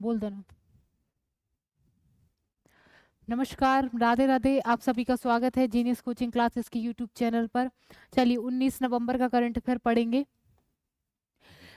बोल देना। नमस्कार, राधे राधे। आप सभी का स्वागत है जीनियस कोचिंग क्लासेस की यूट्यूब चैनल पर। चलिए 19 नवंबर का करंट अफेयर पढ़ेंगे।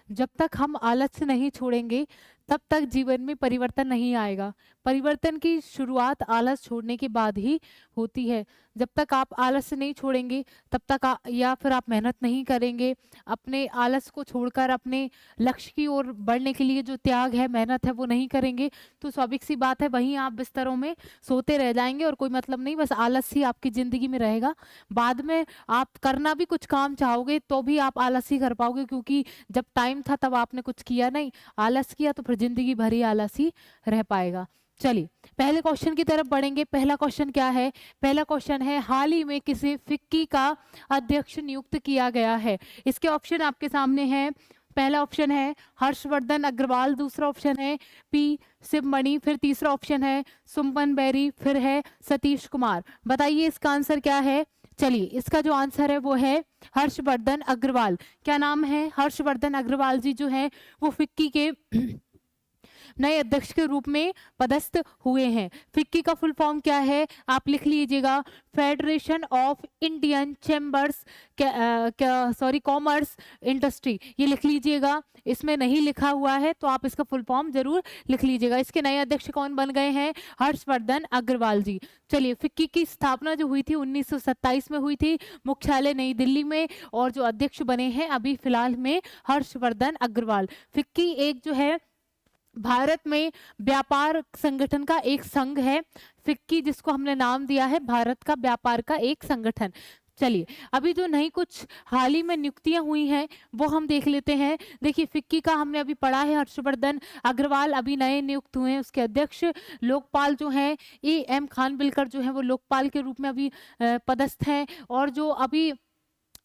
जब तक हम आलस्य नहीं छोड़ेंगे तब तक जीवन में परिवर्तन नहीं आएगा। परिवर्तन की शुरुआत आलस छोड़ने के बाद ही होती है। जब तक आप आलस्य नहीं छोड़ेंगे तब तक या फिर आप मेहनत नहीं करेंगे, अपने आलस को छोड़कर अपने लक्ष्य की ओर बढ़ने के लिए जो त्याग है, मेहनत है, वो नहीं करेंगे, तो स्वाभाविक सी बात है वहीं आप बिस्तरों में सोते रह जाएंगे और कोई मतलब नहीं, बस आलस ही आपकी जिंदगी में रहेगा। बाद में आप करना भी कुछ काम चाहोगे तो भी आप आलस ही कर पाओगे, क्योंकि जब टाइम था तब आपने कुछ किया नहीं, आलस किया, तो फिर जिंदगी भर ही आलस ही रह पाएगा। चलिए पहले क्वेश्चन की तरफ बढ़ेंगे। पहला क्वेश्चन क्या है? पहला क्वेश्चन है, हाल ही में किसे फिक्की का अध्यक्ष नियुक्त किया गया है? इसके ऑप्शन आपके सामने हैं। पहला ऑप्शन है हर्षवर्धन अग्रवाल, दूसरा ऑप्शन है पी शिवमणि, फिर तीसरा ऑप्शन है सुमन बेरी, फिर है सतीश कुमार। बताइए इसका आंसर क्या है? चलिए इसका जो आंसर है वो है हर्षवर्धन अग्रवाल। क्या नाम है? हर्षवर्धन अग्रवाल जी जो है वो फिक्की के नए अध्यक्ष के रूप में पदस्थ हुए हैं। फिक्की का फुल फॉर्म क्या है? आप लिख लीजिएगा, federation of Indian chambers commerce industry, ये लिख लीजिएगा। इसमें नहीं लिखा हुआ है तो आप इसका फुल फॉर्म जरूर लिख लीजिएगा। इसके नए अध्यक्ष कौन बन गए हैं? हर्षवर्धन अग्रवाल जी। चलिए, फिक्की की स्थापना जो हुई थी 1927 में हुई थी, मुख्यालय नई दिल्ली में, और जो अध्यक्ष बने हैं अभी फिलहाल में हर्षवर्धन अग्रवाल। फिक्की एक जो है भारत में व्यापार संगठन का एक संघ है। फिक्की जिसको हमने नाम दिया है भारत का व्यापार का एक संगठन। चलिए अभी जो नई कुछ हाल ही में नियुक्तियां हुई हैं वो हम देख लेते हैं। देखिए फिक्की का हमने अभी पढ़ा है, हर्षवर्धन अग्रवाल अभी नए नियुक्त हुए हैं। उसके अध्यक्ष लोकपाल जो हैं एम खानविलकर जो है वो लोकपाल के रूप में अभी पदस्थ हैं। और जो अभी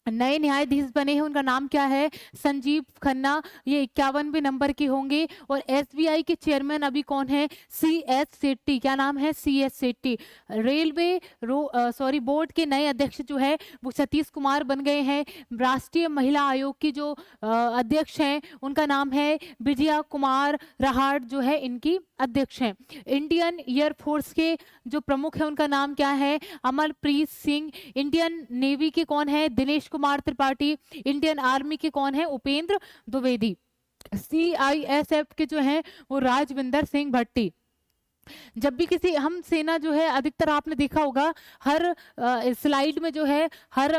नए न्यायाधीश बने हैं उनका नाम क्या है? संजीव खन्ना, ये 51वें नंबर के होंगे। और एसबीआई के चेयरमैन अभी कौन है? C S Setty. क्या नाम है? C S Setty. Railway board के नए अध्यक्ष जो है वो सतीश कुमार बन गए हैं। राष्ट्रीय महिला आयोग की जो अध्यक्ष हैं उनका नाम है विजया कुमार रहाट, जो है इनकी अध्यक्ष हैं। इंडियन एयरफोर्स के जो प्रमुख है उनका नाम क्या है? अमरप्रीत सिंह। इंडियन नेवी के कौन है? दिनेश कुमार त्रिपाठी। इंडियन आर्मी के कौन है? उपेंद्र द्विवेदी। CISF के जो हैं वो राजविंदर सिंह भट्टी। जब भी किसी हम सेना जो है, अधिकतर आपने देखा होगा हर स्लाइड में जो है हर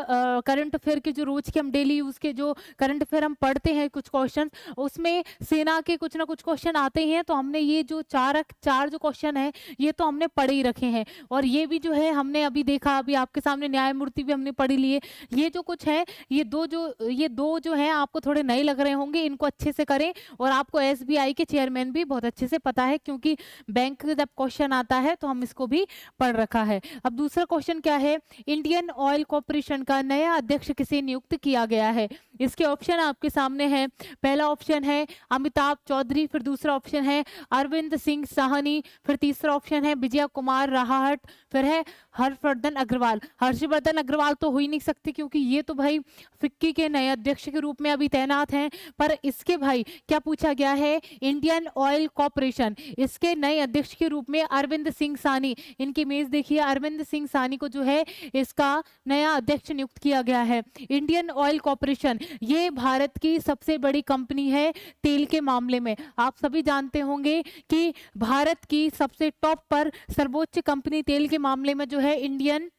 करंट अफेयर के जो रोज के हम डेली यूज के जो करंट अफेयर हम पढ़ते हैं कुछ क्वेश्चन, उसमें सेना के कुछ ना कुछ क्वेश्चन आते ही हैं। तो हमने ये जो चार जो क्वेश्चन है ये तो हमने पढ़े ही रखे हैं। और ये भी जो है हमने अभी देखा, अभी आपके सामने न्यायमूर्ति भी हमने पढ़ी लिए। ये जो कुछ है ये दो जो है आपको थोड़े नए लग रहे होंगे, इनको अच्छे से करें। और आपको SBI के चेयरमैन भी बहुत अच्छे से पता है, क्योंकि बैंक जब क्वेश्चन आता है तो हम इसको भी पढ़ रखा है। अब दूसरा क्वेश्चन क्या है? इंडियन ऑयल कॉर्पोरेशन का नया अध्यक्ष किसे नियुक्त किया गया है? इसके ऑप्शन आपके सामने हैं। पहला ऑप्शन है अमिताभ चौधरी, फिर दूसरा ऑप्शन है अरविंद सिंह साहनी, फिर तीसरा ऑप्शन है विजय कुमार राहट, फिर है हर्षवर्धन अग्रवाल। हर्षवर्धन अग्रवाल तो हो ही नहीं सकते, क्योंकि ये तो भाई फिक्की के नए अध्यक्ष के रूप में अभी तैनात हैं। पर इसके भाई क्या पूछा गया है? इंडियन ऑयल कॉर्पोरेशन, इसके नए अध्यक्ष के रूप में अरविंद सिंह सानी, इनकी इमेज देखिए, अरविंद सिंह सानी को जो है इसका नया अध्यक्ष नियुक्त किया गया है। इंडियन ऑयल कॉर्पोरेशन ये भारत की सबसे बड़ी कंपनी है तेल के मामले में। आप सभी जानते होंगे कि भारत की सबसे टॉप पर सर्वोच्च कंपनी तेल के मामले में जो है इंडियन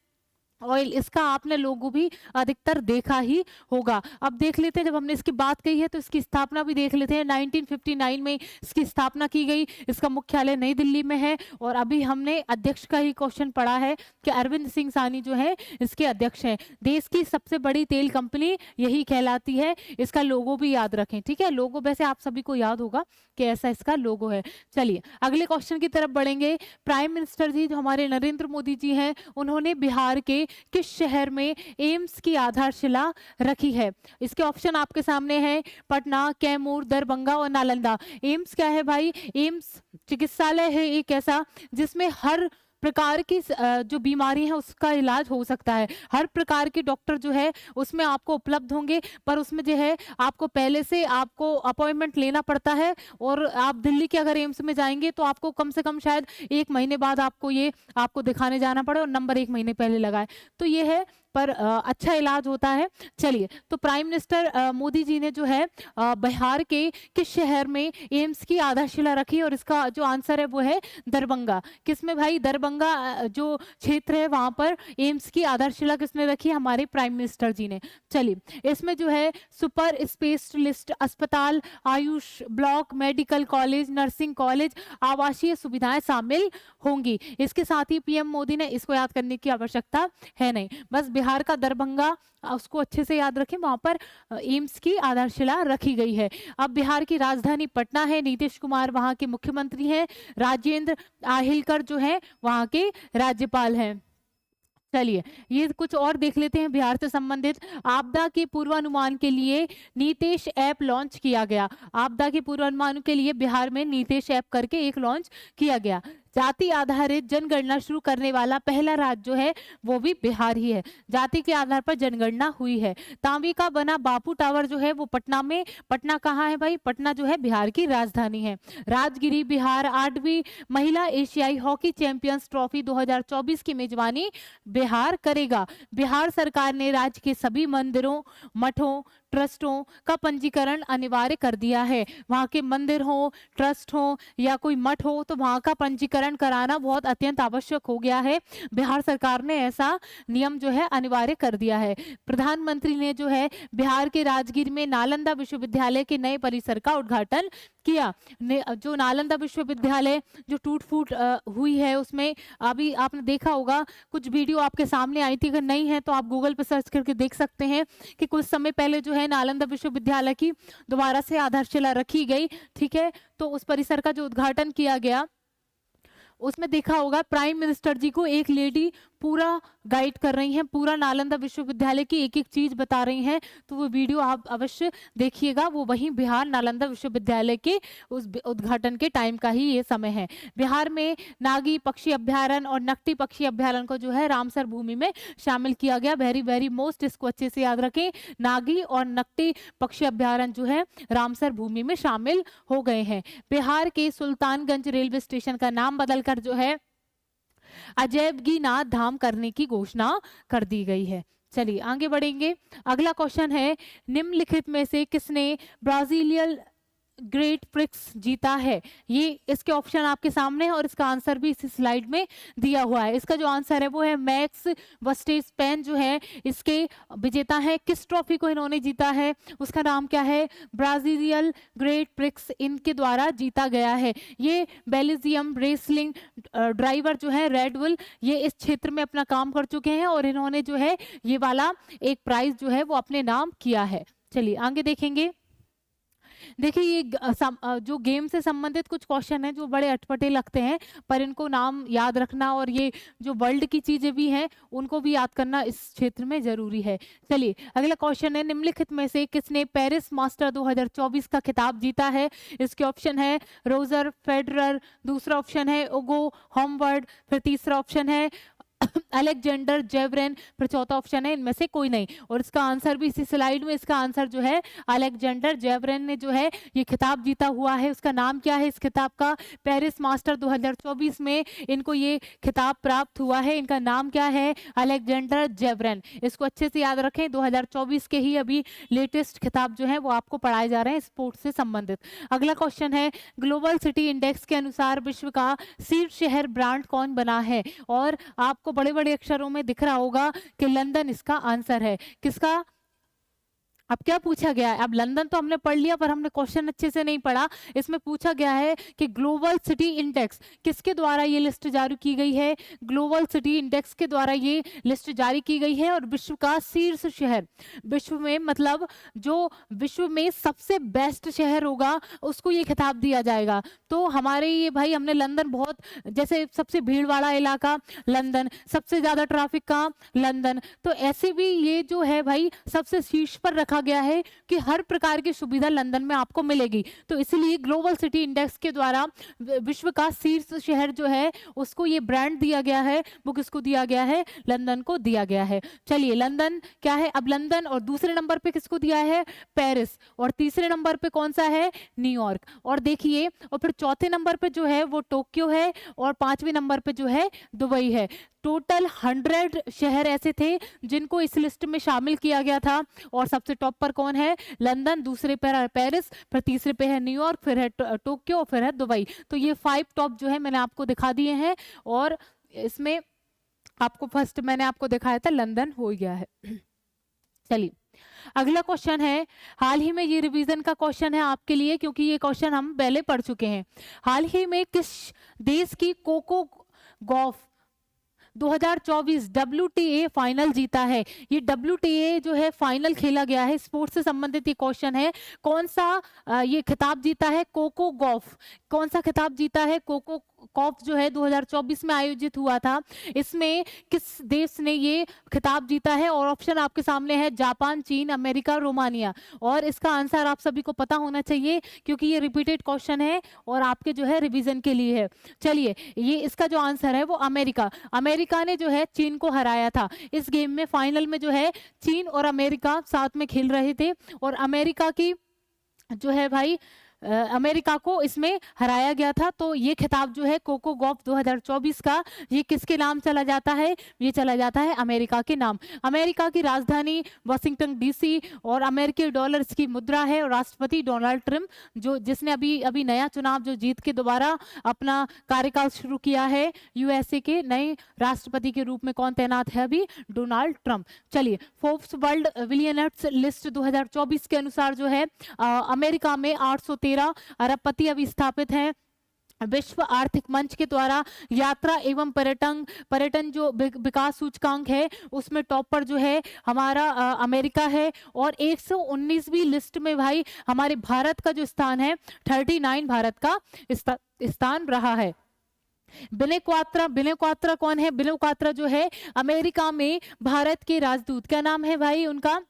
ऑयल, इसका आपने लोगो भी अधिकतर देखा ही होगा। अब देख लेते हैं, जब हमने इसकी बात कही है तो इसकी स्थापना भी देख लेते हैं। 1959 में इसकी स्थापना की गई। इसका मुख्यालय नई दिल्ली में है। और अभी हमने अध्यक्ष का ही क्वेश्चन पढ़ा है कि अरविंद सिंह सानी जो है इसके अध्यक्ष हैं। देश की सबसे बड़ी तेल कंपनी यही कहलाती है। इसका लोगो भी याद रखें, ठीक है? लोगो वैसे आप सभी को याद होगा कि ऐसा इसका लोगो है। चलिए अगले क्वेश्चन की तरफ बढ़ेंगे। प्राइम मिनिस्टर जी जो हमारे नरेंद्र मोदी जी हैं, उन्होंने बिहार के किस शहर में एम्स की आधारशिला रखी है? इसके ऑप्शन आपके सामने हैं, पटना, कैमूर, दरभंगा और नालंदा। एम्स क्या है भाई? एम्स चिकित्सालय है एक ऐसा जिसमें हर प्रकार की जो बीमारी है उसका इलाज हो सकता है। हर प्रकार के डॉक्टर जो है उसमें आपको उपलब्ध होंगे, पर उसमें जो है आपको पहले से आपको अपॉइंटमेंट लेना पड़ता है, और आप दिल्ली के अगर एम्स में जाएँगे तो आपको कम से कम शायद 1 महीने बाद आपको दिखाने जाना पड़े और नंबर 1 महीने पहले लगाएँ। तो ये है, पर अच्छा इलाज होता है। चलिए, तो प्राइम मिनिस्टर मोदी जी ने जो है बिहार के किस शहर में एम्स की आधारशिला रखी, और इसका जो आंसर है वो है दरभंगा। किसमें भाई? दरभंगा जो क्षेत्र है वहां पर एम्स की आधारशिला किसने रखी? हमारे प्राइम मिनिस्टर जी ने। चलिए, इसमें जो है सुपर स्पेशलिस्ट अस्पताल, Ayush block, medical college, nursing college, आवासीय सुविधाएं शामिल होंगी। इसके साथ ही पीएम मोदी ने, इसको याद करने की आवश्यकता है नहीं, बस बिहार का दरभंगा उसको अच्छे से याद रखें, वहां पर एम्स की आधारशिला रखी गई है। अब बिहार की राजधानी पटना है, नीतीश कुमार वहां के मुख्यमंत्री हैं, राजेंद्र आहिलकर जो है वहां के राज्यपाल हैं। चलिए, ये कुछ और देख लेते हैं बिहार से संबंधित। आपदा के पूर्वानुमान के लिए नीतीश ऐप लॉन्च किया गया। आपदा के पूर्वानुमान के लिए बिहार में नीतीश ऐप करके एक लॉन्च किया गया। जाति आधारित जनगणना शुरू करने वाला पहला राज्य जो है वो भी बिहार ही है। जाति के आधार पर जनगणना हुई है। तांबे का बना बापू टावर जो है वो पटना में, पटना कहाँ है भाई? पटना जो है बिहार की राजधानी है। राजगिरी बिहार 8वीं महिला एशियाई हॉकी चैंपियंस ट्रॉफी 2024 की मेजबानी बिहार करेगा। बिहार सरकार ने राज्य के सभी मंदिरों, मठों, ट्रस्टों का पंजीकरण अनिवार्य कर दिया है। वहां के मंदिर हो, ट्रस्ट हो या कोई मठ हो, तो वहां का पंजीकरण कराना बहुत अत्यंत आवश्यक हो गया है। बिहार सरकार ने ऐसा नियम जो है अनिवार्य कर दिया है। प्रधानमंत्री ने जो है बिहार के राजगीर में नालंदा विश्वविद्यालय के नए परिसर का उद्घाटन किया। जो नालंदा विश्वविद्यालय जो टूट फूट हुई है, उसमें अभी आपने देखा होगा, कुछ वीडियो आपके सामने आई थी, अगर नहीं है तो आप गूगल पर सर्च करके देख सकते हैं कि कुछ समय पहले जो है नालंदा विश्वविद्यालय की दोबारा से आधारशिला रखी गई। ठीक है, तो उस परिसर का जो उद्घाटन किया गया, उसमें देखा होगा प्राइम मिनिस्टर जी को एक लेडी पूरा गाइड कर रही हैं, पूरा नालंदा विश्वविद्यालय की एक एक चीज बता रही हैं। तो वो वीडियो आप अवश्य देखिएगा, वो वहीं बिहार नालंदा विश्वविद्यालय के उस उद्घाटन के टाइम का ही ये समय है। बिहार में नागी पक्षी अभ्यारण्य और नकटी पक्षी अभ्यारण्य को जो है रामसर भूमि में शामिल किया गया। वेरी वेरी मोस्ट, इसको अच्छे से याद रखें। नागी और नकटी पक्षी अभ्यारण्य जो है रामसर भूमि में शामिल हो गए हैं। बिहार के सुल्तानगंज रेलवे स्टेशन का नाम बदलकर जो है अजैबगीनाथ धाम करने की घोषणा कर दी गई है। चलिए आगे बढ़ेंगे। अगला क्वेश्चन है, निम्नलिखित में से किसने ब्राजीलियन ग्रेट प्रिक्स जीता है? ये इसके ऑप्शन आपके सामने है और इसका आंसर भी इस स्लाइड में दिया हुआ है। इसका जो आंसर है वो है मैक्स वर्स्टेपेन जो है इसके विजेता है। किस ट्रॉफी को इन्होंने जीता है? उसका नाम क्या है? ब्राजीलियन ग्रेट प्रिक्स इनके द्वारा जीता गया है। ये बेल्जियम रेसलिंग ड्राइवर जो है रेड बुल, ये इस क्षेत्र में अपना काम कर चुके हैं और इन्होंने जो है ये वाला एक प्राइज जो है वो अपने नाम किया है। चलिए आगे देखेंगे। देखिए, ये जो गेम से संबंधित कुछ क्वेश्चन हैं जो बड़े अटपटे लगते हैं, पर इनको नाम याद रखना और ये जो वर्ल्ड की चीजें भी हैं उनको भी याद करना इस क्षेत्र में जरूरी है। चलिए अगला क्वेश्चन है, निम्नलिखित में से किसने पेरिस मास्टर 2024 का खिताब जीता है? इसके ऑप्शन है रोजर फेडरर, दूसरा ऑप्शन है ओगो हॉमवर्ड, फिर तीसरा ऑप्शन है अलेक्जेंडर जेवरेन, फिर चौथा ऑप्शन है इनमें से कोई नहीं। और इसका आंसर भी इसी स्लाइड में, इसका आंसर जो है अलेक्जेंडर जेवरेन ने जो है ये खिताब जीता हुआ है। उसका नाम क्या है इस खिताब का? पेरिस मास्टर 2024 में इनको ये खिताब प्राप्त हुआ है। इनका नाम क्या है? अलेक्जेंडर जेवरेन। इसको अच्छे से याद रखें, 2024 के ही अभी लेटेस्ट खिताब जो है वो आपको पढ़ाए जा रहे हैं स्पोर्ट्स से संबंधित। अगला क्वेश्चन है, ग्लोबल सिटी इंडेक्स के अनुसार विश्व का शीर्ष शहर ब्रांड कौन बना है? और आपको बड़े बड़े अक्षरों में दिख रहा होगा कि लंदन इसका आंसर है। किसका? अब क्या पूछा गया है? अब लंदन तो हमने पढ़ लिया पर हमने क्वेश्चन अच्छे से नहीं पढ़ा। इसमें पूछा गया है कि ग्लोबल सिटी इंडेक्स किसके द्वारा ये लिस्ट जारी की गई है? ग्लोबल सिटी इंडेक्स के द्वारा ये लिस्ट जारी की गई है। और विश्व का शीर्ष शहर, विश्व में मतलब जो विश्व में सबसे बेस्ट शहर होगा उसको ये खिताब दिया जाएगा। तो हमारे ये भाई हमने लंदन बहुत, जैसे सबसे भीड़ वाला इलाका लंदन, सबसे ज्यादा ट्रैफिक का लंदन, तो ऐसे भी ये जो है भाई सबसे शीर्ष पर रखा देखा गया है कि हर प्रकार की सुविधा लंदन में आपको मिलेगी, तो इसलिए ग्लोबल सिटी इंडेक्स के द्वारा विश्व का शीर्ष शहर जो है उसको ये ब्रांड दिया गया है, वो किसको दिया गया है, लंदन को दिया गया है। चलिए लंदन क्या है, अब लंदन, और दूसरे नंबर पे किसको दिया है, पेरिस, और तीसरे नंबर पे कौन सा है, न्यूयॉर्क, और देखिए, और फिर चौथे नंबर पे जो है वो टोक्यो है, और पांचवें नंबर पे जो है दुबई है। टोटल 100 शहर ऐसे थे जिनको इस लिस्ट में शामिल किया गया था, और सबसे टॉप पर कौन है, लंदन, दूसरे पर है पेरिस, फिर तीसरे पे है न्यूयॉर्क, फिर है टोक्यो, फिर है दुबई। तो ये 5 टॉप जो है मैंने आपको दिखा दिए हैं, और इसमें आपको फर्स्ट मैंने आपको दिखाया था लंदन हो गया है। चलिए अगला क्वेश्चन है, हाल ही में ये रिवीजन का क्वेश्चन है आपके लिए, क्योंकि ये क्वेश्चन हम पहले पढ़ चुके हैं। हाल ही में किस देश की कोको गॉफ 2024 WTA फाइनल जीता है? ये WTA जो है फाइनल खेला गया है, स्पोर्ट्स से संबंधित ये क्वेश्चन है। कौन सा ये खिताब जीता है, कोको गॉफ, कौन सा खिताब जीता है, कोको कॉफ जो है 2024 में आयोजित हुआ था, इसमें किस देश ने ये खिताब जीता है? और ऑप्शन आपके सामने है, जापान, चीन, अमेरिका, रोमानिया, और इसका आंसर आप सभी को पता होना चाहिए क्योंकि ये रिपीटेड क्वेश्चन है और आपके जो है रिवीजन के लिए है। चलिए ये इसका जो आंसर है वो अमेरिका, अमेरिका ने जो है चीन को हराया था। इस गेम में फाइनल में जो है चीन और अमेरिका साथ में खेल रहे थे, और अमेरिका की जो है भाई अमेरिका को इसमें हराया गया था। तो ये खिताब जो है कोको गॉफ 2024 का, ये किसके नाम चला जाता है, ये चला जाता है अमेरिका के नाम। अमेरिका की राजधानी वाशिंगटन DC, और अमेरिकी डॉलर इसकी मुद्रा है, और राष्ट्रपति डोनाल्ड ट्रम्प जो जिसने अभी नया चुनाव जो जीत के दोबारा अपना कार्यकाल शुरू किया है, USA के नए राष्ट्रपति के रूप में कौन तैनात है अभी, डोनाल्ड ट्रम्प। चलिए फोर्ब्स वर्ल्ड बिलियनर्स लिस्ट 2024 के अनुसार जो है अमेरिका में 813 अरबपति अभी स्थापित हैं। विश्व आर्थिक मंच के द्वारा यात्रा एवं पर्यटन जो विकास सूचकांक है उसमें टॉप पर जो है हमारा अमेरिका है, और 119वीं लिस्ट में भाई हमारे भारत का जो स्थान है 39 भारत का स्थान रहा है। विनय क्वात्रा कौन है, विनय क्वात्रा जो है अमेरिका में भारत के राजदूत, क्या नाम है भाई उनका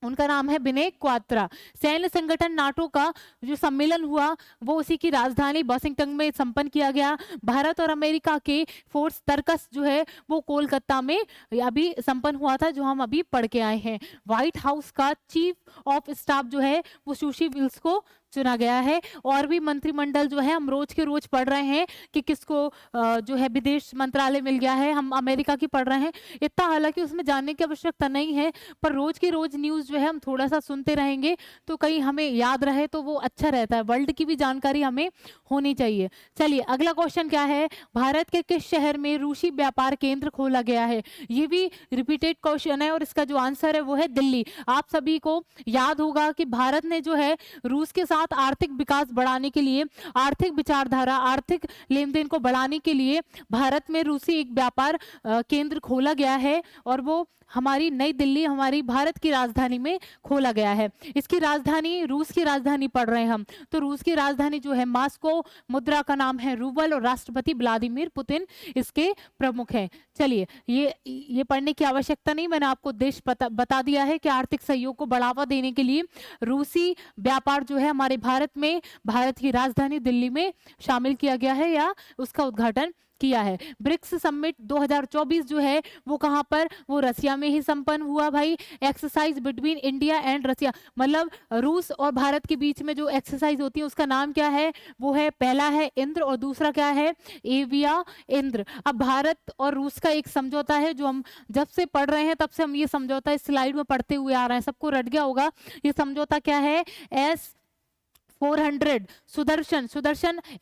नाम है विनय क्वात्रा। सैन्य संगठन नाटो का जो सम्मेलन हुआ वो उसी की राजधानी वाशिंगटन में संपन्न किया गया। भारत और अमेरिका के फोर्स तर्कस जो है वो कोलकाता में अभी संपन्न हुआ था, जो हम अभी पढ़ के आए हैं। व्हाइट हाउस का चीफ ऑफ स्टाफ जो है वो सुशी विल्स को चुना गया है। और भी मंत्रिमंडल जो है हम रोज के रोज पढ़ रहे हैं कि किसको जो है विदेश मंत्रालय मिल गया है, हम अमेरिका की पढ़ रहे हैं। इतना हालांकि उसमें जानने की आवश्यकता नहीं है, पर रोज की रोज न्यूज जो है हम थोड़ा सा सुनते रहेंगे तो कहीं हमें याद रहे तो वो अच्छा रहता है। वर्ल्ड की भी जानकारी हमें होनी चाहिए। चलिए अगला क्वेश्चन क्या है, भारत के किस शहर में रूसी व्यापार केंद्र खोला गया है? ये भी रिपीटेड क्वेश्चन है और इसका जो आंसर है वो है दिल्ली। आप सभी को याद होगा कि भारत ने जो है रूस के साथ आर्थिक विकास बढ़ाने के लिए, आर्थिक विचारधारा, आर्थिक लेन देन को बढ़ाने के लिए भारत में रूसी एक व्यापार केंद्र खोला गया है, और वो हमारी नई दिल्ली, हमारी भारत की राजधानी में खोला गया है। इसकी राजधानी, रूस की राजधानी पढ़ रहे हैं हम, तो रूस की राजधानी जो है मॉस्को, मुद्रा का नाम है रूबल, और राष्ट्रपति व्लादिमीर पुतिन इसके प्रमुख हैं। चलिए ये पढ़ने की आवश्यकता नहीं, मैंने आपको देश बता दिया है कि आर्थिक सहयोग को बढ़ावा देने के लिए रूसी व्यापार जो है हमारे भारत में, भारत की राजधानी दिल्ली में शामिल किया गया है या उसका उद्घाटन किया है। ब्रिक्स समिट 2024 जो है वो कहां पर, वो रसिया में ही संपन्न हुआ भाई। Exercise between India and Russia, मतलब रूस और भारत के बीच में जो एक्सरसाइज होती है उसका नाम क्या है, वो है, पहला है इंद्र और दूसरा क्या है, एविया इंद्र। अब भारत और रूस का एक समझौता है जो हम जब से पढ़ रहे हैं तब से हम ये समझौता इस स्लाइड में पढ़ते हुए आ रहे हैं, सबको रट गया होगा। ये समझौता क्या है, S-400 सुदर्शन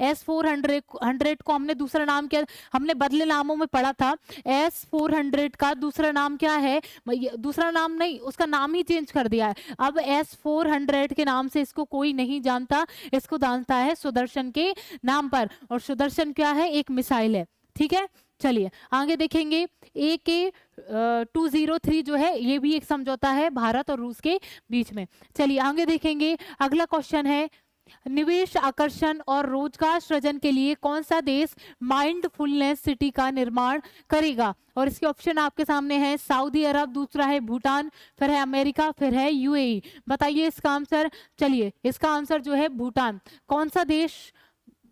S-400 को हमने दूसरा नाम क्या, हमने बदले नामों में पढ़ा था। S-400 का दूसरा नाम क्या है, दूसरा नाम नहीं, उसका नाम ही चेंज कर दिया है। अब S-400 के नाम से इसको कोई नहीं जानता, इसको जानता है सुदर्शन के नाम पर, और सुदर्शन क्या है, एक मिसाइल है। ठीक है, चलिए आगे देखेंगे। AK-203 जो है ये भी एक समझौता है भारत और रूस के बीच में। चलिए आगे देखेंगे। अगला क्वेश्चन है, निवेश आकर्षण और रोजगार सृजन के लिए कौन सा देश माइंडफुलनेस सिटी का निर्माण करेगा? और इसके ऑप्शन आपके सामने है, सऊदी अरब, दूसरा है भूटान, फिर है अमेरिका, फिर है यूएई। बताइए इसका आंसर। चलिए, इसका आंसर जो है भूटान। कौन सा देश?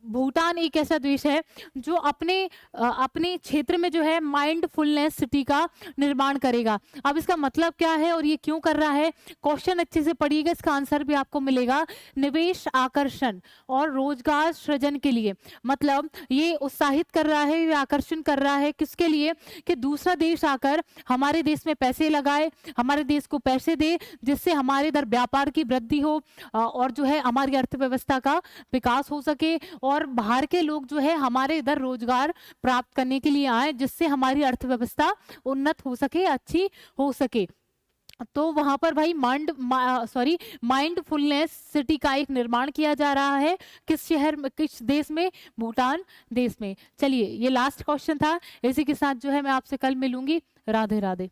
भूटान एक ऐसा देश है जो अपने क्षेत्र में जो है माइंडफुलनेस सिटी का निर्माण करेगा। अब इसका मतलब क्या है और ये क्यों कर रहा है? क्वेश्चन अच्छे से पढ़िएगा, इसका आंसर भी आपको मिलेगा। निवेश आकर्षण और रोजगार सृजन के लिए, मतलब ये उत्साहित कर रहा है, ये आकर्षण कर रहा है किसके लिए? कि दूसरा देश आकर हमारे देश में पैसे लगाए, हमारे देश को पैसे दे, जिससे हमारे इधर व्यापार की वृद्धि हो और जो है हमारी अर्थव्यवस्था का विकास हो सके, और बाहर के लोग जो है हमारे इधर रोजगार प्राप्त करने के लिए आए, जिससे हमारी अर्थव्यवस्था उन्नत हो सके, अच्छी हो सके। तो वहां पर भाई माइंडफुलनेस सिटी का एक निर्माण किया जा रहा है। किस शहर में, किस देश में? भूटान देश में। चलिए, ये लास्ट क्वेश्चन था। इसी के साथ जो है मैं आपसे कल मिलूंगी। राधे राधे।